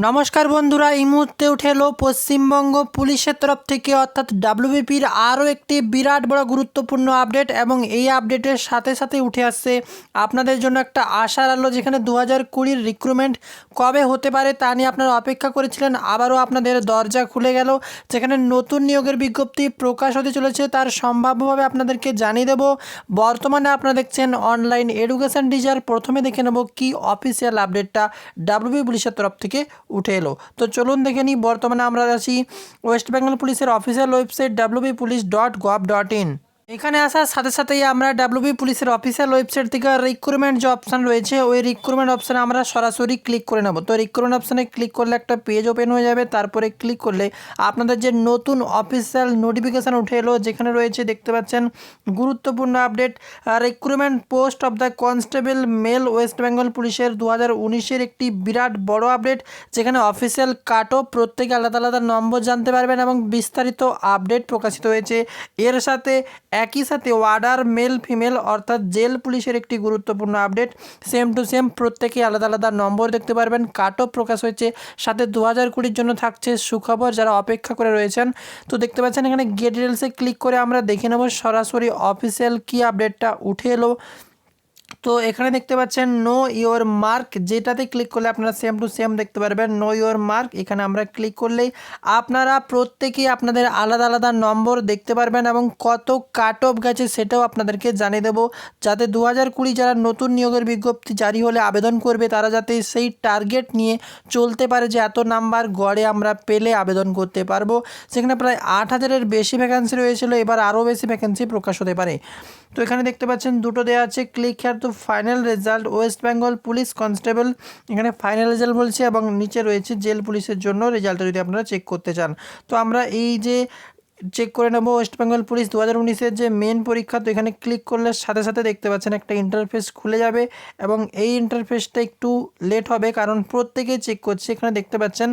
नमस्कार बंधुरा এই মুহূর্তে উঠে এলো পশ্চিমবঙ্গ পুলিশের তরফ থেকে অর্থাৎ ডাব্লিউবিপির আরও একটি বিরাট বড় গুরুত্বপূর্ণ আপডেট এবং এই আপডেটের সাথে সাথে উঠে আসছে আপনাদের জন্য একটা আশার আলো যেখানে 2020 রিক্রুটমেন্ট কবে হতে পারে তা নিয়ে আপনারা অপেক্ষা করেছিলেন। আবারও আপনাদের দরজা খুলে গেল, যেখানে নতুন নিয়োগের বিজ্ঞপ্তি প্রকাশ হতে চলেছে তার সম্ভাব্যভাবে আপনাদেরকে জানিয়ে দেব। বর্তমানে আপনারা দেখছেন অনলাইন এডুকেশন টিচার। প্রথমে দেখে নেব কি অফিসিয়াল আপডেটটা ডাব্লিউবি পুলিশের তরফ থেকে উঠে এলো। তো চলুন দেখে নিই। বর্তমানে আমরা আছি ওয়েস্ট বেঙ্গল পুলিশের অফিসিয়াল ওয়েবসাইট wbpolice.gov.in। এখানে আসার সাথে সাথেই আমরা ডাব্লিউবি পুলিশের অফিসিয়াল ওয়েবসাইট থেকে রিক্রুটমেন্ট যে অপশান রয়েছে ওই রিক্রুটমেন্ট অপশানে আমরা সরাসরি ক্লিক করে নেব। তো রিক্রুটমেন্ট অপশানে ক্লিক করলে একটা পেজ ওপেন হয়ে যাবে। তারপরে ক্লিক করলে আপনাদের যে নতুন অফিসিয়াল নোটিফিকেশান উঠে এলো, যেখানে রয়েছে দেখতে পাচ্ছেন গুরুত্বপূর্ণ update recruitment post of the constable male West Bengal পুলিশের 2019-এর একটি বিরাট বড় আপডেট, যেখানে অফিসিয়াল কাট অফ প্রত্যেকে আলাদা আলাদা নম্বর জানতে পারবেন এবং বিস্তারিত আপডেট প্রকাশিত হয়েছে। এর সাথে একই সাথে ওয়ার্ডার মেল ফিমেল অর্থাৎ জেল পুলিশের একটি গুরুত্বপূর্ণ আপডেট, সেম টু সেম প্রত্যেকে আলাদা আলাদা নম্বর দেখতে পারবেন। কাট অফ প্রকাশ হয়েছে, সাথে 2020-র জন্য থাকছে সুখবর যারা অপেক্ষা করে রয়েছেন। তো দেখতে পাচ্ছেন এখানে গেট ডিটেলসে ক্লিক করে আমরা দেখে নেব সরাসরি অফিসিয়াল কি আপডেটটা উঠে এলো। তো এখানে দেখতে পাচ্ছেন নো ইওর মার্ক, যেটাতে ক্লিক করলে আপনারা সেম টু সেম দেখতে পারবেন নো ইওর মার্ক। এখানে আমরা ক্লিক করলেই আপনারা প্রত্যেকেই আপনাদের আলাদা আলাদা নম্বর দেখতে পারবেন এবং কত কাট অফ গেছে সেটাও আপনাদেরকে জানিয়ে দেবো, যাতে 2020 যারা নতুন নিয়োগের বিজ্ঞপ্তি জারি হলে আবেদন করবে তারা যাতে সেই টার্গেট নিয়ে চলতে পারে যে এত নাম্বার গড়ে আমরা পেলে আবেদন করতে পারবো। সেখানে প্রায় 8,000-এর বেশি ভ্যাকেন্সি রয়েছিল, এবার আরও বেশি ভ্যাকেন্সি প্রকাশ হতে পারে। তো এখানে দেখতে পাচ্ছেন দুটো দেওয়া আছে, click here two final result West Bengal police constable, এখানে ফাইনাল রেজাল্ট বলছে এবং নিচে রয়েছে জেল পুলিশের জন্য রেজাল্টটা যদি আপনারা চেক করতে চান। তো আমরা এই যে চেক করে নেব ওয়েস্ট বেঙ্গল পুলিশ 2019-এর যে মেন পরীক্ষা। তো এখানে ক্লিক করলে সাথে সাথে দেখতে পাচ্ছেন একটা ইন্টারফেস খুলে যাবে এবং এই ইন্টারফেসটা একটু লেট হবে কারণ প্রত্যেকেই চেক করছে। এখানে দেখতে পাচ্ছেন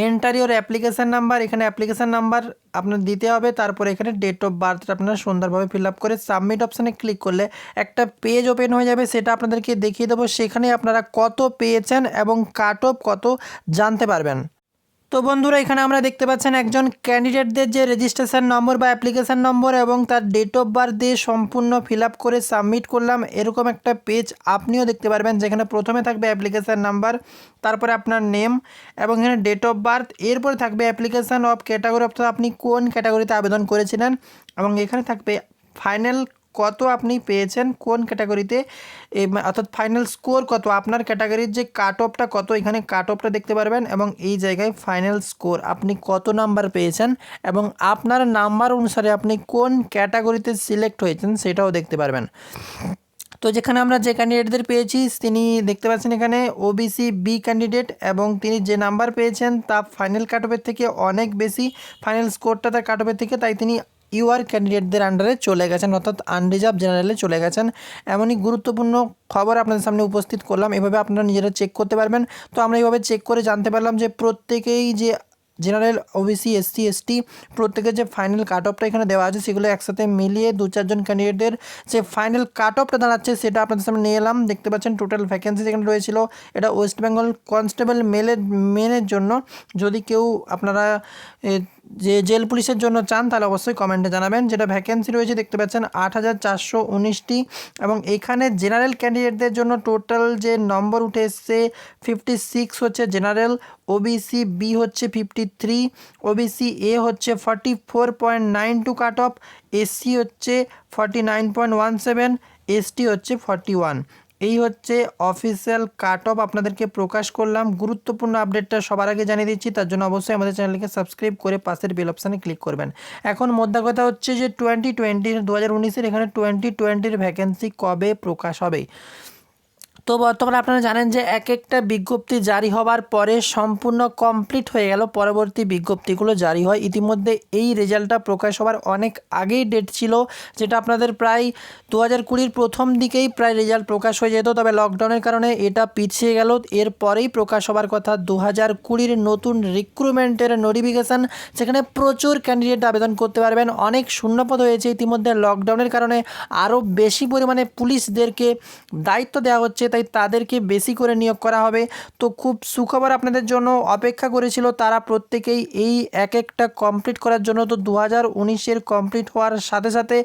এন্টার ইওর অ্যাপ্লিকেশান নাম্বার, এখানে অ্যাপ্লিকেশান নাম্বার আপনার দিতে হবে। তারপরে এখানে ডেট অফ বার্থটা আপনারা সুন্দরভাবে ফিল আপ করে সাবমিট অপশানে ক্লিক করলে একটা পেজ ওপেন হয়ে যাবে, সেটা আপনাদেরকে দেখিয়ে দেবো। সেখানে আপনারা কত পেয়েছেন এবং কাট অফ কত জানতে পারবেন। তো বন্ধুরা এখানে আমরা দেখতে পাচ্ছেন একজন ক্যান্ডিডেটদের যে রেজিস্ট্রেশন নম্বর বা অ্যাপ্লিকেশান নম্বর এবং তার ডেট অফ বার্থ দিয়ে সম্পূর্ণ ফিল আপ করে সাবমিট করলাম, এরকম একটা পেজ আপনিও দেখতে পারবেন, যেখানে প্রথমে থাকবে অ্যাপ্লিকেশান নাম্বার, তারপরে আপনার নেম এবং এখানে ডেট অফ বার্থ, এরপরে থাকবে অ্যাপ্লিকেশান অফ ক্যাটাগরি অর্থাৎ আপনি কোন ক্যাটাগরিতে আবেদন করেছিলেন এবং এখানে থাকবে ফাইনাল কত আপনি পেয়েছেন কোন ক্যাটাগরিতে, অর্থাৎ ফাইনাল স্কোর কত, আপনার ক্যাটাগরির যে কাট অফটা কত, এখানে কাট অফটা দেখতে পারবেন এবং এই জায়গায় ফাইনাল স্কোর আপনি কত নাম্বার পেয়েছেন এবং আপনার নাম্বার অনুসারে আপনি কোন ক্যাটাগরিতে সিলেক্ট হয়েছেন সেটাও দেখতে পারবেন। তো যেখানে আমরা যে ক্যান্ডিডেটদের পেয়েছি তিনি দেখতে পাচ্ছেন এখানে ওবিসি বি ক্যান্ডিডেট এবং তিনি যে নাম্বার পেয়েছেন তা ফাইনাল কাট অফের থেকে অনেক বেশি, ফাইনাল স্কোরটা তার কাট অফের থেকে, তাই তিনি ইউআর ক্যান্ডিডেটদের আন্ডারে চলে গেছেন অর্থাৎ আনরিজার্ভ জেনারেলে চলে গেছেন। এমনই গুরুত্বপূর্ণ খবর আপনাদের সামনে উপস্থিত করলাম, এভাবে আপনারা নিজেরা চেক করতে পারবেন। তো আমরা এইভাবে চেক করে জানতে পারলাম যে প্রত্যেকেই যে জেনারেল ওবিসি এসসি এসটি প্রত্যেকের যে ফাইনাল কাট অফটা এখানে দেওয়া আছে সেগুলো একসাথে মিলিয়ে 2-4 জন ক্যান্ডিডেটদের যে ফাইনাল কাট অফটা দাঁড়াচ্ছে সেটা আপনাদের সামনে নিয়ে এলাম। দেখতে পাচ্ছেন টোটাল ভ্যাকেন্সি যেখানে রয়েছিল, এটা ওয়েস্ট বেঙ্গল কনস্টেবল মেনের জন্য। যদি কেউ আপনারা যে জেল পুলিশের জন্য চান তাহলে অবশ্যই কমেন্টে জানাবেন। যেটা ভ্যাকেন্সি রয়েছে দেখতে পাচ্ছেন 8,419টি এবং এখানে জেনারেল ক্যান্ডিডেটদের জন্য টোটাল যে নম্বর উঠে এসছে 56 হচ্ছে জেনারেল, ওবিসি বি হচ্ছে 53, ওবিসি এ হচ্ছে 44.92 কাট অফ, এসসি হচ্ছে 49.17, এসটি হচ্ছে 41। এই হচ্ছে অফিসিয়াল কাট অফ আপনাদেরকে প্রকাশ করলাম। গুরুত্বপূর্ণ আপডেটটা সবার আগে জানিয়ে দিচ্ছি, তার জন্য অবশ্যই আমাদের চ্যানেলকে সাবস্ক্রাইব করে পাশের বেল অপশানে ক্লিক করবেন। এখন মোদ্দা কথা হচ্ছে যে 2019-এর এখানে 2020-র ভ্যাকেন্সি কবে প্রকাশ হবে। তো বর্তমানে আপনারা জানেন যে এক একটা বিজ্ঞপ্তি জারি হওয়ার পরে সম্পূর্ণ কমপ্লিট হয়ে গেল, পরবর্তী বিজ্ঞপ্তিগুলো জারি হয়। ইতিমধ্যে এই রেজাল্টটা প্রকাশ হওয়ার অনেক আগেই ডেট ছিল, যেটা আপনাদের প্রায় 2020-র প্রথম দিকেই প্রায় রেজাল্ট প্রকাশ হয়ে যেত, তবে লকডাউনের কারণে এটা পিছিয়ে গেল। এরপরেই প্রকাশ হওয়ার কথা 2020-র নতুন রিক্রুটমেন্টের নোটিফিকেশান, সেখানে প্রচুর ক্যান্ডিডেট আবেদন করতে পারবেন। অনেক শূন্যপদ হয়েছে ইতিমধ্যে, লকডাউনের কারণে আরও বেশি পরিমাণে পুলিশদেরকে দায়িত্ব দেওয়া হচ্ছে, তাই তাদেরকে বেশি করে নিয়োগ করা হবে। তো খুব সুখবর আপনাদের জন্য অপেক্ষা করেছিল তারা প্রত্যেকেই এই এক একটা কমপ্লিট করার জন্য। তো 2019-এর কমপ্লিট হওয়ার সাথে সাথে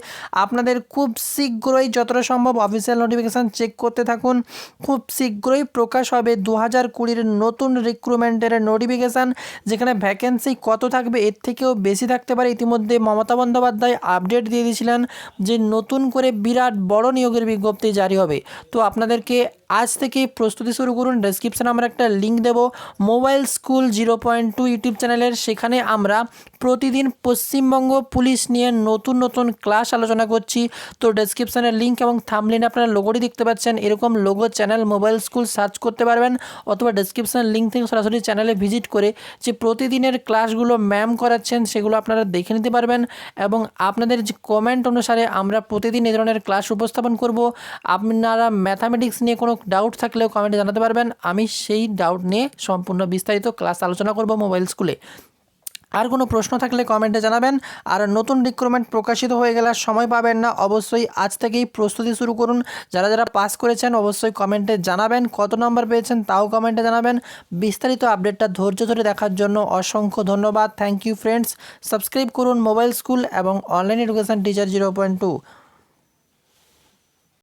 আপনাদের খুব শীঘ্রই যতটা সম্ভব অফিসিয়াল নোটিফিকেশান চেক করতে থাকুন। খুব শীঘ্রই প্রকাশ হবে 2020-এর নতুন রিক্রুটমেন্টের নোটিফিকেশান, যেখানে ভ্যাকেন্সি কত থাকবে এর থেকেও বেশি থাকতে পারে। ইতিমধ্যে মমতা বন্দ্যোপাধ্যায় আপডেট দিয়ে দিয়েছিলেন যে নতুন করে বিরাট বড় নিয়োগের বিজ্ঞপ্তি জারি হবে। তো আপনাদেরকে আজ থেকেই প্রস্তুতি শুরু করুন। ডেসক্রিপশানে আমরা একটা লিঙ্ক দেব মোবাইল স্কুল 0.2 ইউটিউব চ্যানেলের, সেখানে আমরা প্রতিদিন পশ্চিমবঙ্গ পুলিশ নিয়ে নতুন নতুন ক্লাস আলোচনা করছি। তো ডেসক্রিপশানের লিঙ্ক এবং থাম্বনেইলে আপনারা লোগোটি দেখতে পাচ্ছেন, এরকম logo channel mobile school search করতে পারবেন, অথবা ডেসক্রিপশানের লিঙ্ক থেকে সরাসরি চ্যানেলে ভিজিট করে যে প্রতিদিনের ক্লাসগুলো ম্যাম করাচ্ছেন সেগুলো আপনারা দেখে নিতে পারবেন। এবং আপনাদের যে কমেন্ট অনুসারে আমরা প্রতিদিন এই ধরনের ক্লাস উপস্থাপন করব। আপনারা ম্যাথামেটিক্স নিয়ে কোনো ডাউট থাকলেও কমেন্টে জানাতে পারবেন, আমি সেই ডাউট নিয়ে সম্পূর্ণ বিস্তারিত ক্লাস আলোচনা করব মোবাইল স্কুলে। আর কোনো প্রশ্ন থাকলে কমেন্টে জানাবেন। আর নতুন রিক্রুটমেন্ট প্রকাশিত হয়ে গেলে সময় পাবেন না, অবশ্যই আজ থেকেই প্রস্তুতি শুরু করুন। যারা যারা পাস করেছেন অবশ্যই কমেন্টে জানাবেন, কত নম্বর পেয়েছেন তাও কমেন্টে জানাবেন। বিস্তারিত আপডেটটা ধৈর্য ধরে দেখার জন্য অসংখ্য ধন্যবাদ। Thank you friends. সাবস্ক্রাইব করুন মোবাইল স্কুল এবং অনলাইন এডুকেশন টিচার 0.2।